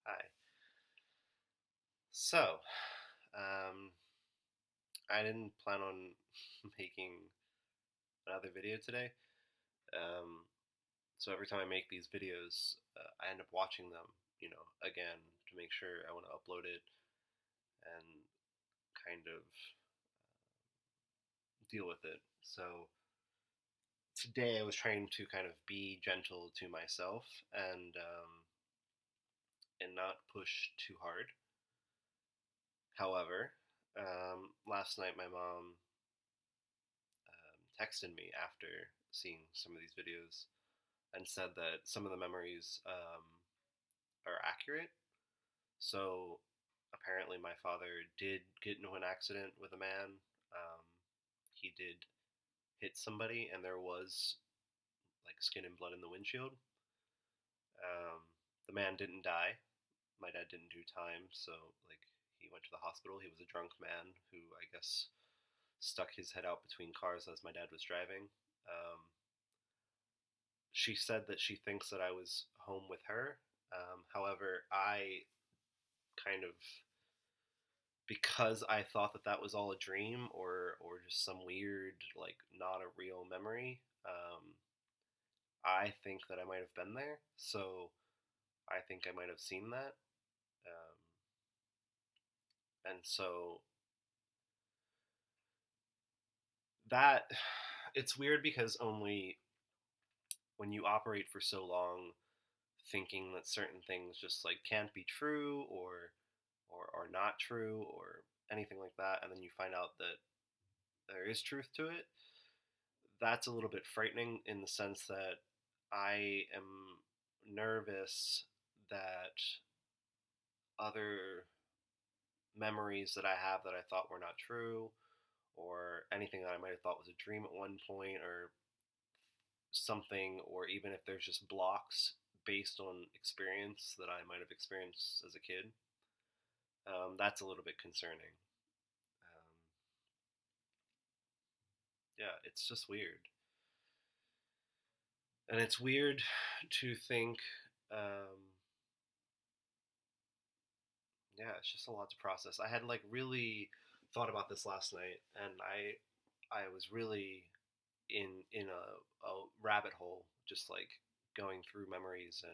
Hi. So, um, I didn't plan on making another video today. Um, so every time I make these videos, I end up watching them, again to make sure I want to upload it and kind of deal with it. So today I was trying to kind of be gentle to myself and not push too hard. However, last night my mom texted me after seeing some of these videos and said that some of the memories are accurate. So apparently, my father did get into an accident with a man. Um, he did hit somebody, and there was like skin and blood in the windshield. Um, the man didn't die. My dad didn't do time, so like he went to the hospital. He was a drunk man who I guess stuck his head out between cars as my dad was driving. She said that she thinks that I was home with her. However, I kind of, because I thought that that was all a dream or just some weird like not a real memory. I think that I might have been there, so I think I might have seen that. And so that it's weird because only when you operate for so long thinking that certain things just like can't be true or are not true or anything like that, and then you find out that there is truth to it, that's a little bit frightening in the sense that I am nervous that other memories that I have that I thought were not true, or anything that I might have thought was a dream at one point, or something, or even if there's just blocks based on experience that I might have experienced as a kid, that's a little bit concerning. Um, yeah, it's just weird. And it's weird to think, um, yeah, it's just a lot to process. I had like really thought about this last night, and I was really in a rabbit hole, just like going through memories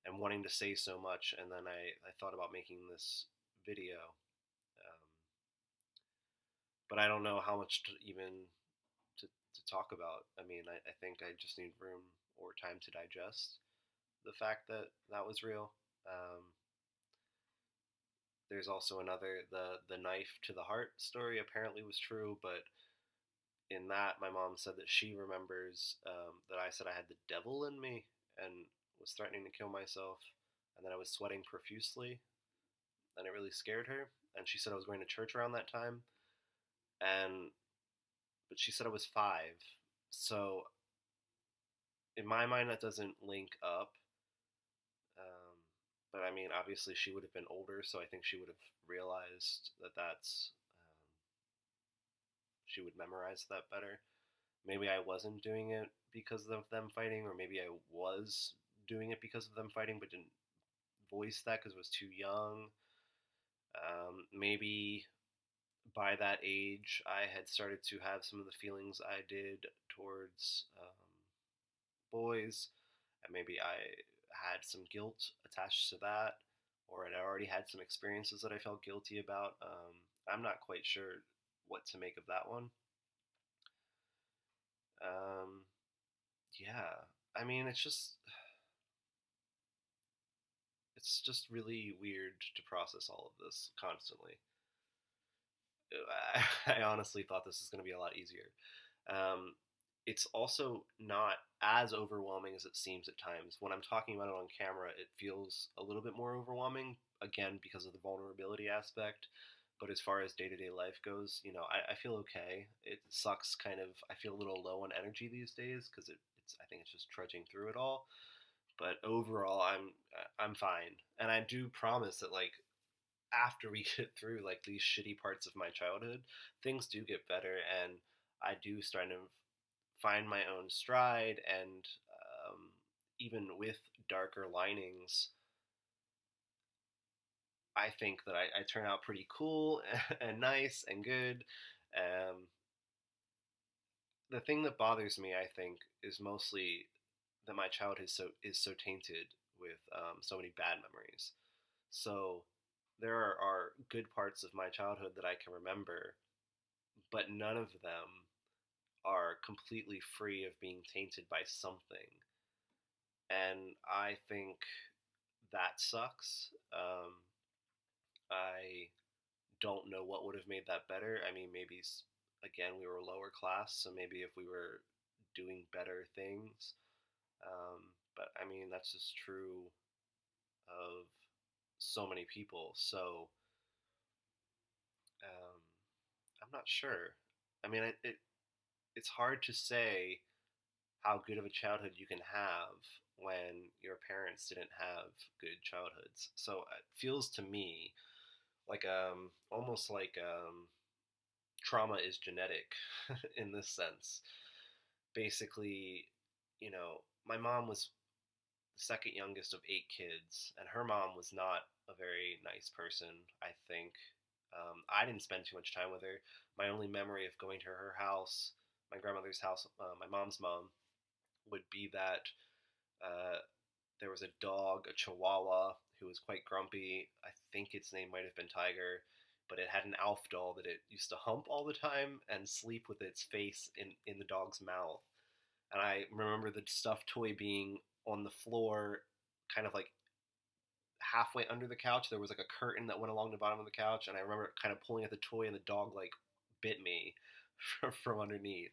and wanting to say so much, and then I thought about making this video, but I don't know how much to even to talk about. I mean, I think I just need room or time to digest the fact that that was real. Um, there's also another the knife to the heart story apparently was true, but in that my mom said that she remembers that I said I had the devil in me and was threatening to kill myself, and then I was sweating profusely, and it really scared her. And she said I was going to church around that time, and but she said I was 5, so in my mind that doesn't link up. Um, but I mean, obviously she would have been older, so I think she would have realized that that's she would memorize that better. Maybe I wasn't doing it because of them fighting, or maybe I was doing it because of them fighting, but didn't voice that because I was too young. Maybe by that age, I had started to have some of the feelings I did towards boys, and maybe I had some guilt attached to that, or I'd already had some experiences that I felt guilty about. I'm not quite sure what to make of that one. Um, yeah, I mean, it's just really weird to process all of this constantly. I honestly thought this was going to be a lot easier. Um, it's also not as overwhelming as it seems at times. When I'm talking about it on camera, it feels a little bit more overwhelming, again, because of the vulnerability aspect. But as far as day to day life goes, I feel okay. It sucks, kind of. I feel a little low on energy these days because I think it's just trudging through it all. But overall, I'm fine, and I do promise that like after we get through like these shitty parts of my childhood, things do get better, and I do start to find my own stride, and even with darker linings, I think that I turn out pretty cool and nice and good. Um, the thing that bothers me, I think, is mostly that my childhood is so tainted with so many bad memories. So there are good parts of my childhood that I can remember, but none of them are completely free of being tainted by something. And I think that sucks. I don't know what would have made that better. I mean, maybe again we were lower class, so maybe if we were doing better things. But I mean, that's just true of so many people. So um, I'm not sure. I mean, it's hard to say how good of a childhood you can have when your parents didn't have good childhoods. So it feels to me like almost like trauma is genetic in this sense. Basically, my mom was the second youngest of 8 kids, and her mom was not a very nice person, I think. I didn't spend too much time with her. My only memory of going to her house, my grandmother's house, my mom's mom, would be that uh, there was a dog, a Chihuahua, who was quite grumpy. I think its name might have been Tiger, but it had an Alf doll that it used to hump all the time and sleep with its face in the dog's mouth. And I remember the stuffed toy being on the floor, kind of like halfway under the couch. There was like a curtain that went along the bottom of the couch, and I remember kind of pulling at the toy, and the dog like bit me from underneath.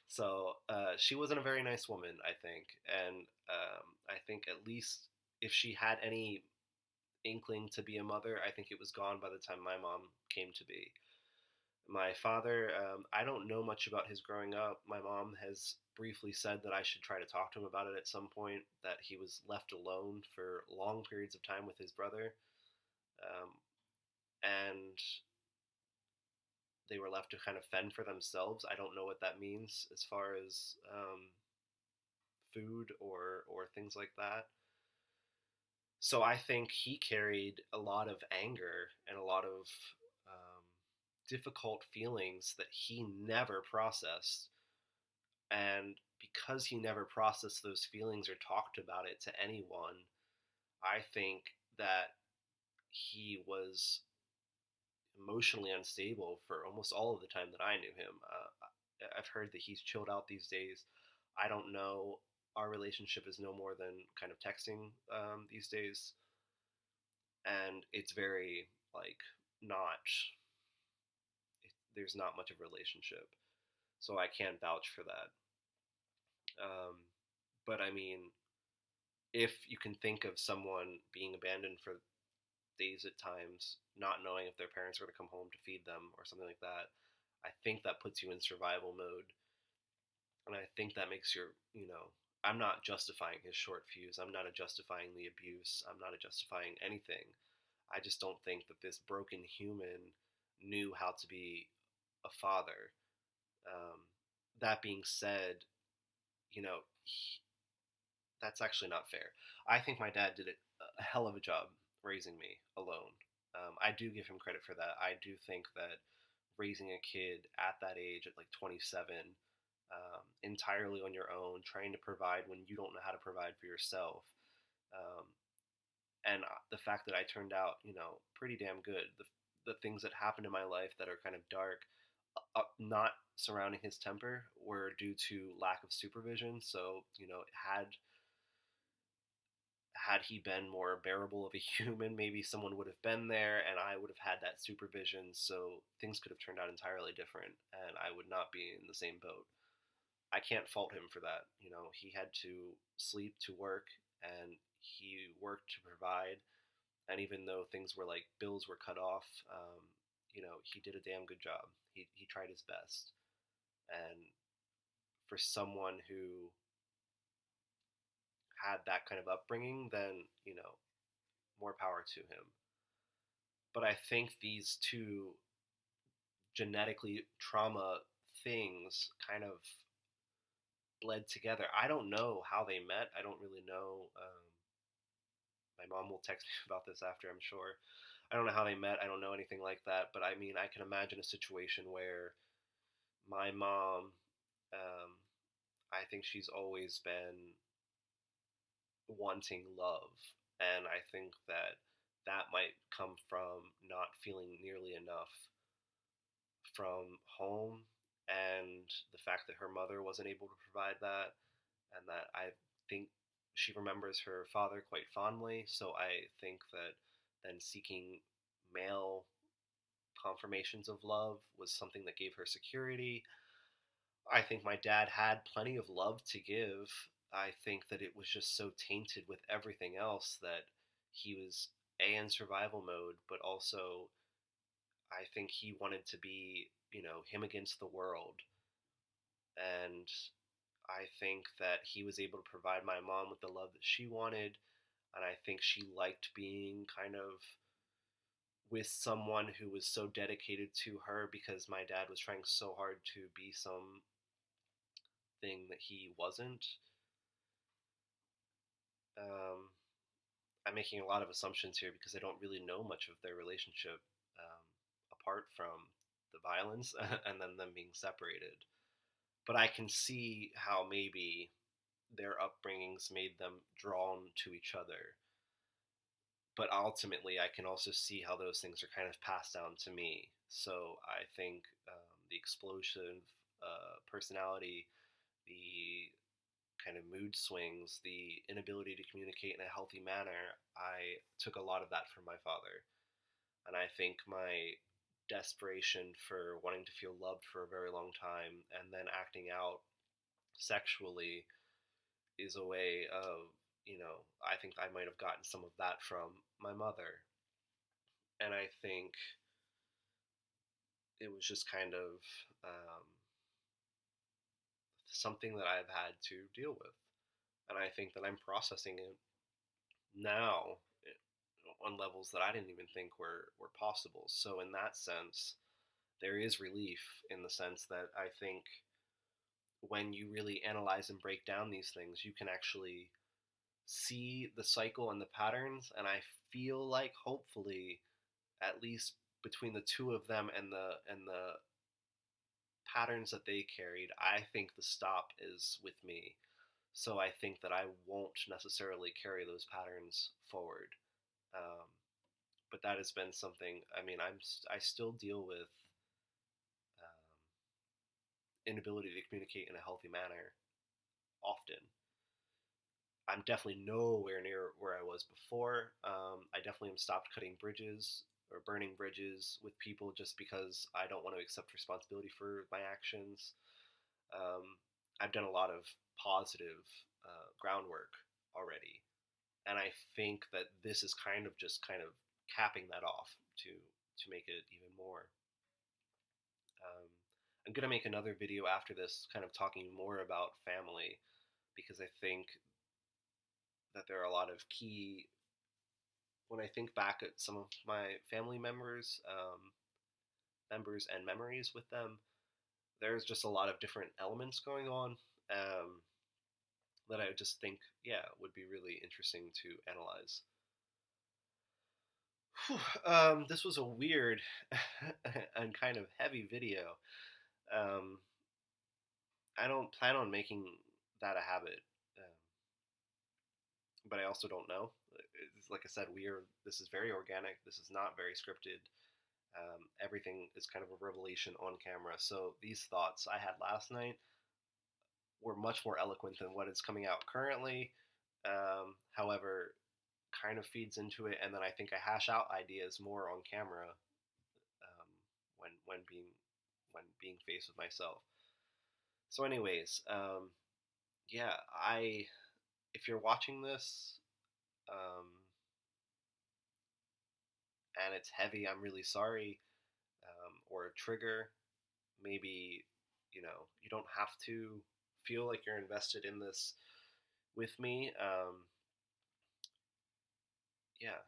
So she wasn't a very nice woman, I think, and I think at least if she had any inkling to be a mother, I think it was gone by the time my mom came to be. My father, I don't know much about his growing up. My mom has briefly said that I should try to talk to him about it at some point, that he was left alone for long periods of time with his brother. Um, and they were left to kind of fend for themselves. I don't know what that means as far as food or things like that. So I think he carried a lot of anger and a lot of um, difficult feelings that he never processed. And because he never processed those feelings or talked about it to anyone, I think that he was emotionally unstable for almost all of the time that I knew him. I've heard that he's chilled out these days. I don't know. Our relationship is no more than kind of texting these days, and it's very like not. There's not much of a relationship, so I can't vouch for that. But I mean, if you can think of someone being abandoned for days at times, not knowing if their parents are going to come home to feed them or something like that, I think that puts you in survival mode. And I think that makes I'm not justifying his short fuse. I'm not justifying the abuse. I'm not justifying anything. I just don't think that this broken human knew how to be a father. Um, that being said, you know, that's actually not fair. I think my dad did a hell of a job raising me alone. I do give him credit for that. I do think that raising a kid at that age, at like 27, entirely on your own, trying to provide when you don't know how to provide for yourself, um, and the fact that I turned out, pretty damn good. The things that happened in my life that are kind of dark, not surrounding his temper, were due to lack of supervision. So, had he been more bearable of a human, maybe someone would have been there and I would have had that supervision, so things could have turned out entirely different and I would not be in the same boat. I can't fault him for that. He had to sleep to work and he worked to provide. And even though things were like bills were cut off, he did a damn good job. He tried his best. And for someone who had that kind of upbringing, then, more power to him. But I think these two genetically trauma things kind of bled together. I don't know how they met. I don't really know. My mom will text me about this after, I'm sure. I don't know how they met. I don't know anything like that. But I mean, I can imagine a situation where my mom, um, I think she's always been wanting love. And I think that that might come from not feeling nearly enough from home, and the fact that her mother wasn't able to provide that, and that I think she remembers her father quite fondly. So I think that then seeking male confirmations of love was something that gave her security. I think my dad had plenty of love to give. I think that it was just so tainted with everything else that he was in survival mode, but also I think he wanted to be, him against the world. And I think that he was able to provide my mom with the love that she wanted. And I think she liked being kind of with someone who was so dedicated to her, because my dad was trying so hard to be something that he wasn't. Um, I'm making a lot of assumptions here because I don't really know much of their relationship, um, apart from the violence and then them being separated. But I can see how maybe their upbringings made them drawn to each other. But ultimately, I can also see how those things are kind of passed down to me. So I think the explosive personality, the kind of mood swings, the inability to communicate in a healthy manner, I took a lot of that from my father. And I think my desperation for wanting to feel loved for a very long time and then acting out sexually is a way of, I think I might have gotten some of that from my mother. And I think it was just kind of something that I've had to deal with. And I think that I'm processing it now on levels that I didn't even think were possible. So, in that sense, there is relief in the sense that I think when you really analyze and break down these things, you can actually see the cycle and the patterns. And I feel like hopefully, at least between the two of them and the patterns that they carried, I think the stop is with me. So I think that I won't necessarily carry those patterns forward. Um, but that has been something. I mean, I still deal with inability to communicate in a healthy manner often. I'm definitely nowhere near where I was before. I definitely am stopped cutting bridges or burning bridges with people just because I don't want to accept responsibility for my actions. Um, I've done a lot of positive groundwork already, and I think that this is kind of capping that off to make it even more. Um, I'm gonna make another video after this, kind of talking more about family, because I think that there are a lot of key. When I think back at some of my family members and memories with them, there's just a lot of different elements going on, that I just think, yeah, would be really interesting to analyze. This was a weird and kind of heavy video. Um, I don't plan on making that a habit, um, but I also don't know. Like I said, this is very organic. This is not very scripted. Everything is kind of a revelation on camera. So these thoughts I had last night were much more eloquent than what is coming out currently. However, kind of feeds into it, and then I think I hash out ideas more on camera, um, when being faced with myself. So, anyways, yeah, I if you're watching this, um, and it's heavy, I'm really sorry, or a trigger. Maybe you don't have to feel like you're invested in this with me. Yeah,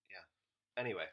yeah. Anyway,